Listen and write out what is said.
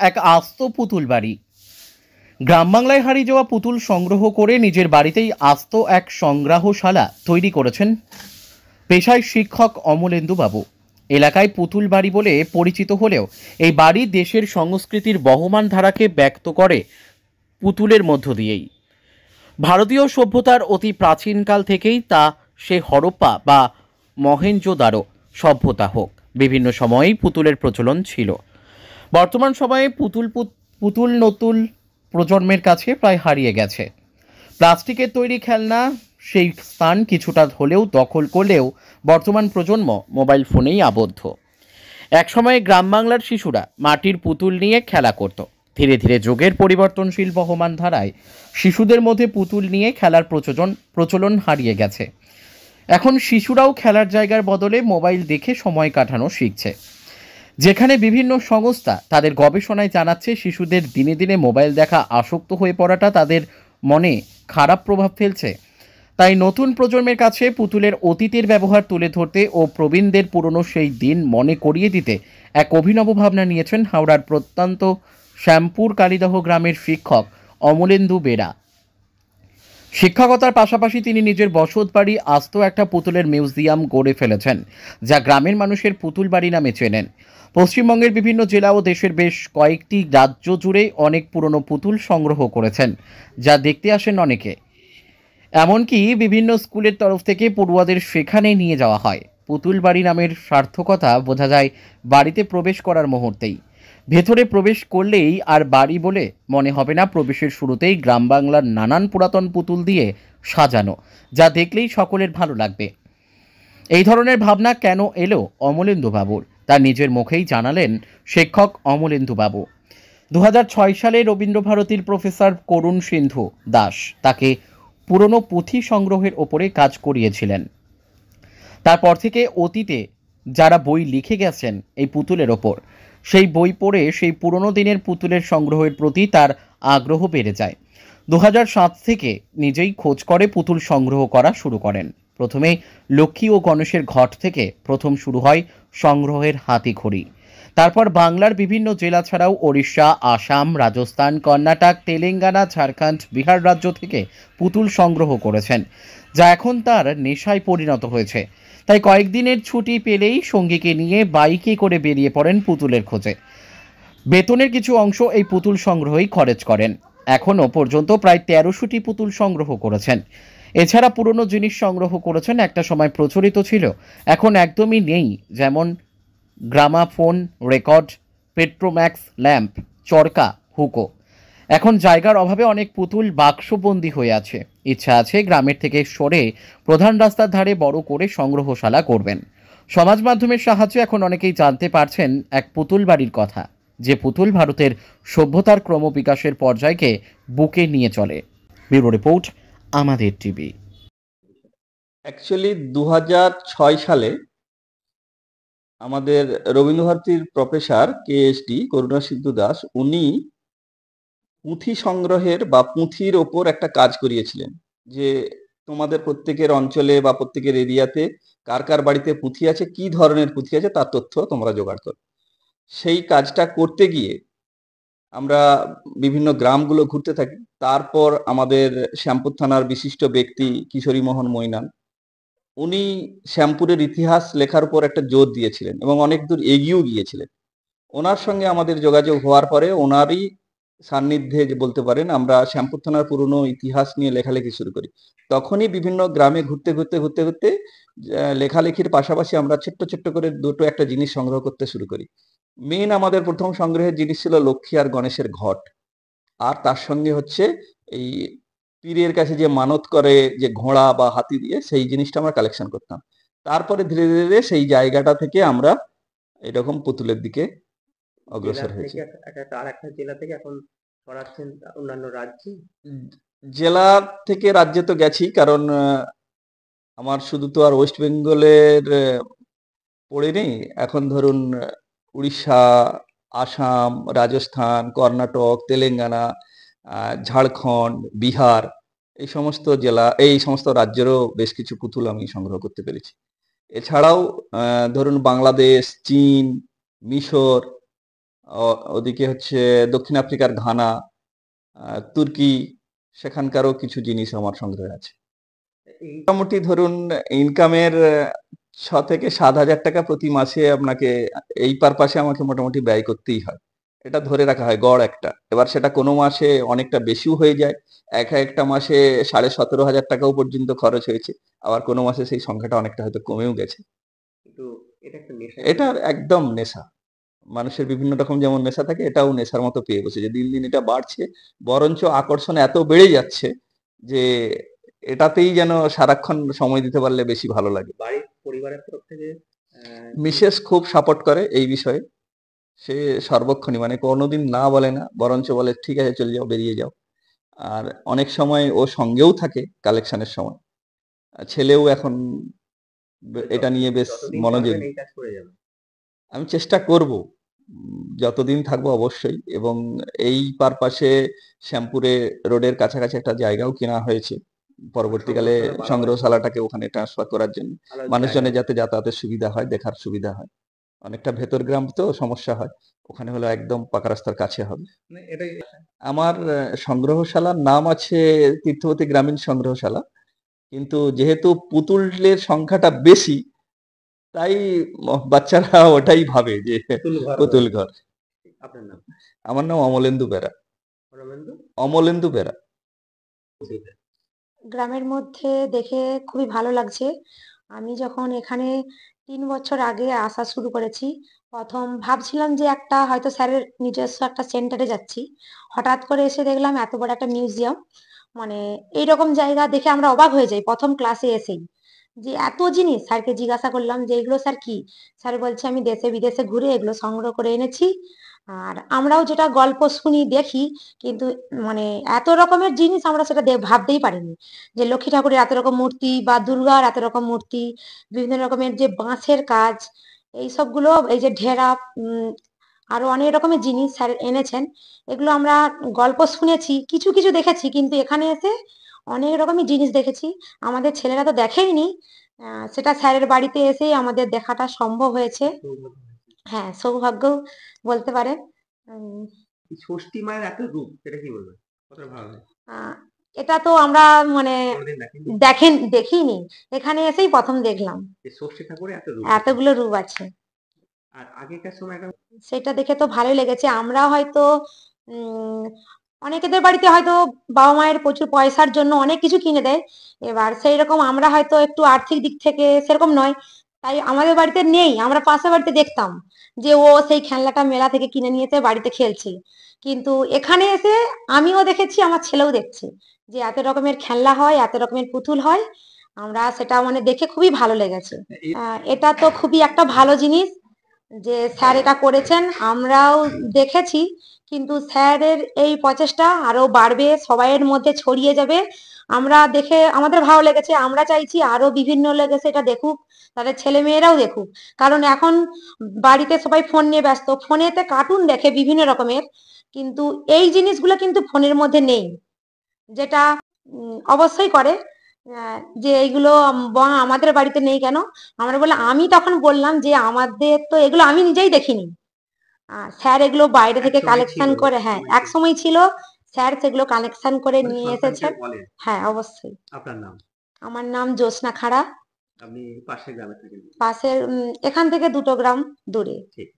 এক আস্ত পুতুল বাড়ি। গ্রাম বাংলায় হারিয়ে যাওয়া পুতুল সংগ্রহ করে নিজের বাড়িতেই আস্ত এক সংগ্রহশালা তৈরি করেছেন পেশায় শিক্ষক অমলেন্দু বাবু। এলাকায় পুতুল বাড়ি বলে পরিচিত হলেও এই বাড়ি দেশের সংস্কৃতির বহমান ধারাকে ব্যক্ত করে পুতুলের মধ্য দিয়েই। ভারতীয় সভ্যতার অতি প্রাচীনকাল থেকেই, তা সে হরপ্পা বা মহেঞ্জোদারো সভ্যতা হোক, বিভিন্ন সময়েই পুতুলের প্রচলন ছিল। বর্তমান সময়ে পুতুল নতুন প্রজন্মের কাছে প্রায় হারিয়ে গেছে। প্লাস্টিকের তৈরি খেলনা সেই স্থান কিছুটা হলেও দখল করলেও বর্তমান প্রজন্ম মোবাইল ফোনেই আবদ্ধ। একসময়ে গ্রাম বাংলার শিশুরা মাটির পুতুল নিয়ে খেলা করত। ধীরে ধীরে যুগের পরিবর্তনশীল বহমান ধারায় শিশুদের মধ্যে পুতুল নিয়ে খেলার প্রচলন হারিয়ে গেছে। এখন শিশুরাও খেলার জায়গার বদলে মোবাইল দেখে সময় কাটানো শিখছে, যেখানে বিভিন্ন সংস্থা তাদের গবেষণায় জানাচ্ছে শিশুদের দিনে দিনে মোবাইল দেখা আসক্ত হয়ে পড়াটা তাদের মনে খারাপ প্রভাব ফেলছে। তাই নতুন প্রজন্মের কাছে পুতুলের অতীতের ব্যবহার তুলে ধরতে ও প্রবীণদের পুরনো সেই দিন মনে করিয়ে দিতে এক অভিনব ভাবনা নিয়েছেন হাওড়ার প্রত্যন্ত শ্যামপুর কালিদহ গ্রামের শিক্ষক অমলেন্দু বেরা। শিক্ষকতার পাশাপাশি তিনি নিজের বসত বাড়ি আস্ত একটা পুতুলের মিউজিয়াম গড়ে ফেলেছেন, যা গ্রামের মানুষের পুতুল বাড়ি নামে চেনেন। পশ্চিমবঙ্গের বিভিন্ন জেলা ও দেশের বেশ কয়েকটি রাজ্য জুড়ে অনেক পুরনো পুতুল সংগ্রহ করেছেন, যা দেখতে আসেন অনেকে। এমনকি বিভিন্ন স্কুলের তরফ থেকে পড়ুয়াদের সেখানে নিয়ে যাওয়া হয়। পুতুল বাড়ি নামের সার্থকতা বোঝা যায় বাড়িতে প্রবেশ করার মুহূর্তেই। ভেতরে প্রবেশ করলেই আর বাড়ি বলে মনে হবে না। প্রবেশের শুরুতেই গ্রাম বাংলার নানান পুরাতন পুতুল দিয়ে সাজানো, যা দেখলেই সকলের ভালো লাগবে। এই ধরনের ভাবনা কেন এলো অমলেন্দু বাবুর, তা নিজের মুখেই জানালেন শিক্ষক অমলেন্দু বাবু। 2006 সালে রবীন্দ্রভারতীর প্রফেসর করুণ সিন্ধু দাস তাকে পুরনো পুঁথি সংগ্রহের ওপরে কাজ করিয়েছিলেন। তারপর থেকে অতীতে যারা বই লিখে গেছেন এই পুতুলের ওপর, সেই বই পড়ে সেই পুরনো দিনের পুতুলের সংগ্রহের প্রতি তার আগ্রহ বেড়ে যায়। 2007 থেকে নিজেই খোঁজ করে পুতুল সংগ্রহ করা শুরু করেন। প্রথমে লক্ষ্মী ও গণেশের ঘট থেকে প্রথম শুরু হয় সংগ্রহের হাতিখড়ি। তারপর বাংলার বিভিন্ন জেলা ছাড়াও ওড়িশা, আসাম, রাজস্থান, কর্ণাটক, তেলেঙ্গানা, ঝাড়খণ্ড, বিহার রাজ্য থেকে পুতুল সংগ্রহ করেছেন, যা এখন তার নেশায় পরিণত হয়েছে। তাই কয়েকদিনের ছুটি পেলেই সঙ্গীকে নিয়ে বাইকে করে বেরিয়ে পড়েন পুতুলের খোঁজে। বেতনের কিছু অংশ এই পুতুল সংগ্রহেই খরচ করেন। এখনও পর্যন্ত প্রায় 1300টি পুতুল সংগ্রহ করেছেন। এছাড়া পুরনো জিনিস সংগ্রহ করেছেন। একটা সময় প্রচলিত ছিল, এখন একদমই নেই, যেমন গ্রামাফোন, রেকর্ড, পেট্রোম্যাক্স ল্যাম্প, চরকা, হুকো। এখন জায়গার অভাবে অনেক পুতুল বাক্সবন্দি হয়ে আছে। ইচ্ছা আছে গ্রামের থেকে সরে প্রধান রাস্তার ধারে বড় করে সংগ্রহশালা করবেন। সমাজ মাধ্যমের সাহায্যে এখন অনেকেই জানতে পারছেন এক পুতুল বাড়ির কথা, যে পুতুল ভারতের সভ্যতার ক্রমবিকাশের পর্যায়কে বুকে নিয়ে চলে। ব্যুরো রিপোর্ট, আমাদের টিভি। অ্যাকচুয়ালি 2006 সালে আমাদের রবীন্দ্রভারতীর প্রফেসর কেএসডি করুণা সিন্ধু দাস, উনি পুঁথি সংগ্রহের বা পুঁথির ওপর একটা কাজ করিয়েছিলেন, যে তোমাদের প্রত্যেকের অঞ্চলে বা প্রত্যেকের এরিয়াতে কার কার বাড়িতে পুঁথি আছে, কি ধরনের পুঁথি আছে তার তথ্য তোমরা জোগাড় করো। সেই কাজটা করতে গিয়ে আমরা বিভিন্ন গ্রামগুলো ঘুরতে থাকি। তারপর আমাদের শ্যামপুর থানার বিশিষ্ট ব্যক্তি কিশোরী মোহন মৈনান, উনি শ্যামপুরের ইতিহাস লেখার উপর একটা জোর দিয়েছিলেন এবং অনেক দূর এগিয়েও গিয়েছিলেন। ওনার সঙ্গে আমাদের যোগাযোগ হওয়ার পরে ওনারই সান্নিধ্যে যে বলতে পারেন আমরা শ্যামপুর থানার পুরনো ইতিহাস নিয়ে লেখালেখি শুরু করি। তখনই বিভিন্ন গ্রামে ঘুরতে ঘুরতে ঘুরতে ঘুরতে লেখালেখির পাশাপাশি আমরা ছোট্ট ছোট্ট করে দুটো একটা জিনিস সংগ্রহ করতে শুরু করি। মেন আমাদের প্রথম সংগ্রহের জিনিস ছিল লক্ষ্মী আর গণেশের ঘট, আর তার সঙ্গে হচ্ছে এই পীরের কাছে যে মানত করে যে ঘোড়া বা হাতি দিয়ে, সেই জিনিসটা আমরা কালেকশন করতাম। তারপরে ধীরে ধীরে সেই জায়গাটা থেকে আমরা এরকম পুতুলের দিকে অগ্রসর হয়েছি। আর একটা জেলা থেকে এখন ছড়াচ্ছেন অন্যান্য রাজ্যে। জেলা থেকে রাজ্যে তো গেছি, কারণ আমার শুধু তো আর ওয়েস্ট বেঙ্গলের পড়েনি। এখন ধরুন উড়িষ্যা, আসাম, রাজস্থান, কর্ণাটক, তেলেঙ্গানা, ঝাড়খণ্ড, বিহার, এই সমস্ত জেলা, এই সমস্ত রাজ্যেরও বেশ কিছু পুতুল আমি সংগ্রহ করতে পেরেছি। এছাড়াও ধরুন বাংলাদেশ, চীন, মিশর, ওদিকে হচ্ছে দক্ষিণ আফ্রিকার ঘানা, তুর্কি, সেখানকারও কিছু জিনিস আমার সংগ্রহে আছে। এই মোটামুটি ধরুন ইনকামের 6,000 থেকে 7,000 টাকা প্রতি মাসে আপনাকে এই পারপাসে আমাকে মোটামুটি ব্যয় করতেই হয়। এটা ধরে রাখা হয় গড় একটা। এবার সেটা কোনো মাসে অনেকটা বেশিও হয়ে যায়। একটা মাসে 17,500 টাকাও পর্যন্ত খরচ হয়েছে। আবার কোনো মাসে সেই সংখ্যাটা অনেকটা হয়তো কমেও গেছে। কিন্তু এটা একটা নেশা এটা একদম নেশা। মানুষের বিভিন্ন রকম যেমন নেশা থাকে, এটাও নেশার মতো পেয়ে বসেছে। দিন, দিন এটা বাড়ছে। বরঞ্চ আকর্ষণ এত বেড়ে যাচ্ছে যে এটাতেই যেন সারাক্ষণ সময় দিতে পারলে বেশি ভালো লাগে। বাড়ির পরিবারের তরফ থেকে মিসেস খুব সাপোর্ট করে এই বিষয়ে। সে সর্বক্ষণই মানে কোনোদিন না বলে না, বরঞ্চ বলে ঠিক আছে চলে যাও, বেরিয়ে যাও। আর অনেক সময় ও সঙ্গেও থাকে কালেকশনের সময়। ছেলেও এখন এটা নিয়ে বেশ যতদিন মনোযোগী। পারবেন এই কাজ করে যাবেন। আমি চেষ্টা করব যতদিন থাকবো অবশ্যই। এবং এই পারপাসে শ্যামপুরে রোডের কাছাকাছি একটা জায়গাও কেনা হয়েছে পরবর্তীকালে সংগ্রহশালাটাকে ওখানে ট্রান্সফার করার জন্য, ভালো মানুষজনের জায়গা। যাতে যাতায়াতের সুবিধা হয়, দেখার সুবিধা হয়। অনেকটা ভেতর গ্রাম তো সমস্যা হয়, ওখানে হলো একদম পাকা রাস্তার কাছে হবে। আমার সংগ্রহশালার নাম আছে তীর্থবতী গ্রামীণ সংগ্রহশালা, কিন্তু যেহেতু পুতুলের সংখ্যাটা বেশি তাই বাচ্চারা ওটাই ভাবে যে পুতুল ঘর। আপনার নাম? আমার নাম অমলেন্দু বেরা। রমেন্দ্র? অমলেন্দু বেরা। গ্রামের মধ্যে দেখে খুবই ভালো লাগছে। আমি যখন এখানে ৩ বছর আগে আসা শুরু করেছি, প্রথম ভাবছিলাম যে একটা হয়তো স্যারের নিজস্ব একটা সেন্টারে যাচ্ছি। হঠাৎ করে এসে দেখলাম এত বড় একটা মিউজিয়াম। মানে এইরকম জায়গা দেখে আমরা অবাক হয়ে যাই প্রথম ক্লাসে এসেই। যে এত জিনিস! স্যারকে জিজ্ঞাসা করলাম যে, "এগুলো স্যার কি?" স্যার বলছে, "আমি দেশে বিদেশে ঘুরে এগুলো সংগ্রহ করে এনেছি। আর আমরাও যেটা গল্প শুনি, দেখি কিন্তু মানে এত রকমের জিনিস আমরা সেটা ভাবতেই পারিনি। যে লক্ষ্মী ঠাকুরের এত রকম মূর্তি বা দুর্গার এত রকম মূর্তি, বিভিন্ন রকমের যে বাঁশের কাজ, এই সবগুলো এই যে ঢেরা আরো অনেক রকমের জিনিস স্যার এনেছেন। এগুলো আমরা গল্প শুনেছি, কিছু, কিছু দেখেছি কিন্তু এখানে এসে অনেক রকমের জিনিস দেখেছি। আমাদের ছেলেরা তো দেখেইনি। সেটা স্যারের বাড়িতে এসেই আমাদের দেখাটা সম্ভব হয়েছে। হ্যাঁ, সৌভাগ্যও বলতে পারেন। উম ষষ্ঠী মায়ের এত রূপ, এটা কি বলবেন? কতটা ভালো লাগে? আ এটা তো আমরা মানে কোনোদিন দেখেননি? দেখিনি। এখানে এসেই ১ম দেখলাম। যে ষষ্ঠী ঠাকুরে এত রূপ। এতগুলো রূপ আছে। আর আগেকার সময় একটা সেটা দেখে তো ভালোই লেগেছে। আমরা হয়তো উম অনেকেদের বাড়িতে হয়তো বাবা-মায়ের প্রচুর পয়সার জন্য অনেক কিছু কিনে দেয়। এবার সেইরকম আমরা হয়তো একটু আর্থিক দিক থেকে সেরকম নয়। তাই আমাদের বাড়িতে নেই। আমরা পাশের বাড়িতে দেখতাম যে ও সেই খেলনাটা মেলা থেকে কিনে নিয়ে এসে বাড়িতে খেলছে। কিন্তু এখানে এসে আমিও দেখেছি, আমার ছেলেও দেখছে যে এত রকমের খেলনা হয়, এত রকমের পুতুল হয়। আমরা সেটা মানে দেখে খুবই ভালো লেগেছে। এটা তো খুবই একটা ভালো জিনিস যে স্যার এটা করেছেন। আমরাও দেখেছি কিন্তু স্যারের এই প্রচেষ্টা আরো বাড়বে, সবাইয়ের মধ্যে ছড়িয়ে যাবে। আমরা দেখে আমাদের ভালো লেগেছে। আমরা চাইছি আরো বিভিন্ন লোক এসে এটা দেখুক, তাদের ছেলেমেয়েরাও দেখুক। কারণ এখন বাড়িতে সবাই ফোন নিয়ে ব্যস্ত। ফোনেতে কার্টুন দেখে বিভিন্ন রকমের। কিন্তু এই জিনিসগুলো কিন্তু ফোনের মধ্যে নেই। যেটা অবশ্যই করে যে এইগুলো আমাদের বাড়িতে নেই কেন? আমরা বললাম, আমি তখন বললাম যে আমাদের তো এগুলো আমি নিজেই দেখিনি। স্যার এগুলো বাইরে থেকে একসময় কালেকশন ছিল, করে, হ্যাঁ একসময় ছিল। একসময় ছিল, স্যার সেগুলো কালেকশন করে মানে নিয়ে সন্তানকে এসেছেন। বলেন। হ্যাঁ অবশ্যই। আপনার নাম? আমার নাম জ্যোৎস্না খাড়া। আপনি পাশের গ্রামে থাকেন? পাশের এখান থেকে ২ টো গ্রাম দূরে। ঠিক।